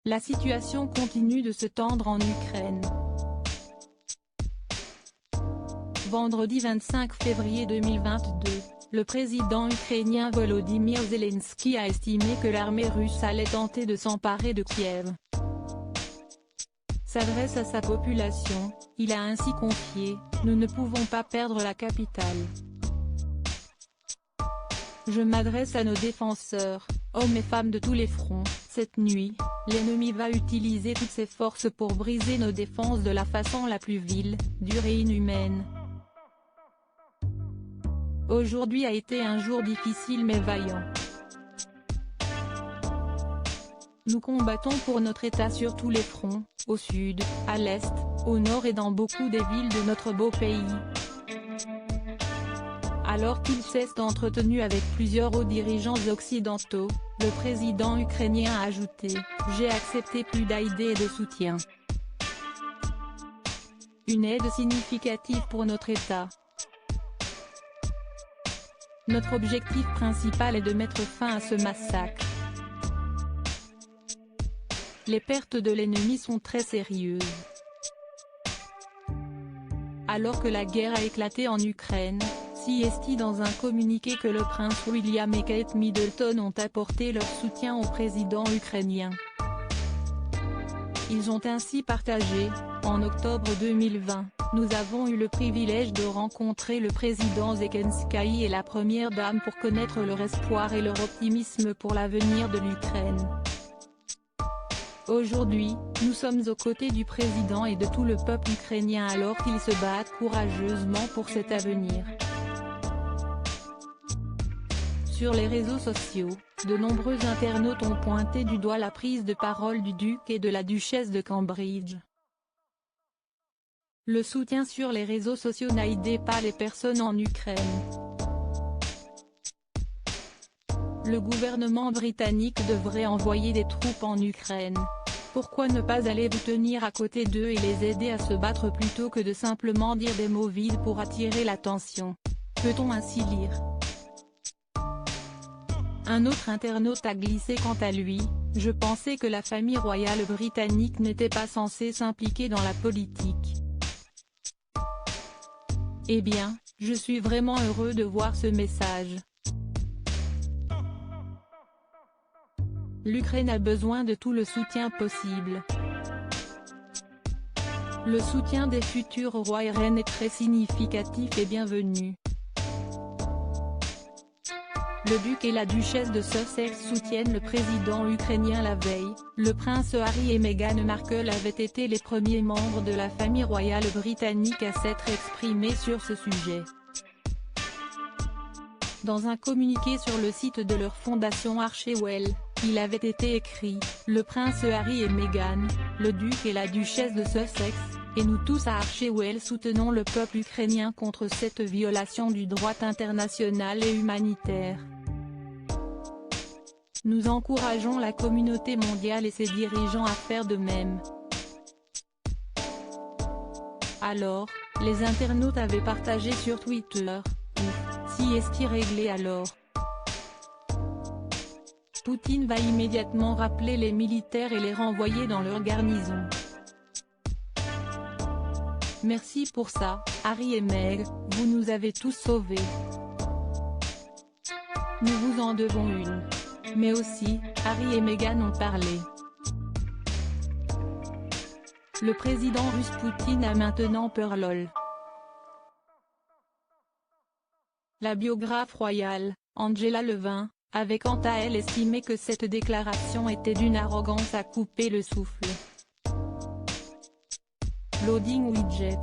La situation continue de se tendre en Ukraine. Vendredi 25 février 2022, le président ukrainien Volodymyr Zelensky a estimé que l'armée russe allait tenter de s'emparer de Kiev. S'adresse à sa population, il a ainsi confié « Nous ne pouvons pas perdre la capitale. Je m'adresse à nos défenseurs, hommes et femmes de tous les fronts, cette nuit, l'ennemi va utiliser toutes ses forces pour briser nos défenses de la façon la plus vile, dure et inhumaine. Aujourd'hui a été un jour difficile mais vaillant. Nous combattons pour notre État sur tous les fronts, au sud, à l'est, au nord et dans beaucoup des villes de notre beau pays. » Alors qu'il s'est entretenu avec plusieurs hauts dirigeants occidentaux, le président ukrainien a ajouté « J'ai accepté plus d'aide et de soutien. Une aide significative pour notre État. Notre objectif principal est de mettre fin à ce massacre. Les pertes de l'ennemi sont très sérieuses. » Alors que la guerre a éclaté en Ukraine, CST dans un communiqué que le prince William et Kate Middleton ont apporté leur soutien au président ukrainien. Ils ont ainsi partagé, en octobre 2020, nous avons eu le privilège de rencontrer le président Zelensky et la première dame pour connaître leur espoir et leur optimisme pour l'avenir de l'Ukraine. Aujourd'hui, nous sommes aux côtés du président et de tout le peuple ukrainien alors qu'ils se battent courageusement pour cet avenir. Sur les réseaux sociaux, de nombreux internautes ont pointé du doigt la prise de parole du duc et de la duchesse de Cambridge. Le soutien sur les réseaux sociaux n'aide pas les personnes en Ukraine. Le gouvernement britannique devrait envoyer des troupes en Ukraine. Pourquoi ne pas aller vous tenir à côté d'eux et les aider à se battre plutôt que de simplement dire des mots vides pour attirer l'attention? Peut-on ainsi lire? Un autre internaute a glissé quant à lui, « Je pensais que la famille royale britannique n'était pas censée s'impliquer dans la politique. Eh bien, je suis vraiment heureux de voir ce message. L'Ukraine a besoin de tout le soutien possible. Le soutien des futurs rois et reines est très significatif et bienvenu. Le duc et la duchesse de Sussex soutiennent le président ukrainien la veille. Le prince Harry et Meghan Markle avaient été les premiers membres de la famille royale britannique à s'être exprimés sur ce sujet. Dans un communiqué sur le site de leur fondation Archewell, il avait été écrit « Le prince Harry et Meghan, le duc et la duchesse de Sussex, et nous tous à Archewell soutenons le peuple ukrainien contre cette violation du droit international et humanitaire. Nous encourageons la communauté mondiale et ses dirigeants à faire de même. » Alors, les internautes avaient partagé sur Twitter « Ouf, si est-il réglé alors ? Poutine va immédiatement rappeler les militaires et les renvoyer dans leur garnison. Merci pour ça, Harry et Meg, vous nous avez tous sauvés. Nous vous en devons une. » Mais aussi, Harry et Meghan ont parlé. Le président russe Poutine a maintenant peur lol. La biographe royale, Angela Levin, avait quant à elle estimé que cette déclaration était d'une arrogance à couper le souffle. Loading widget.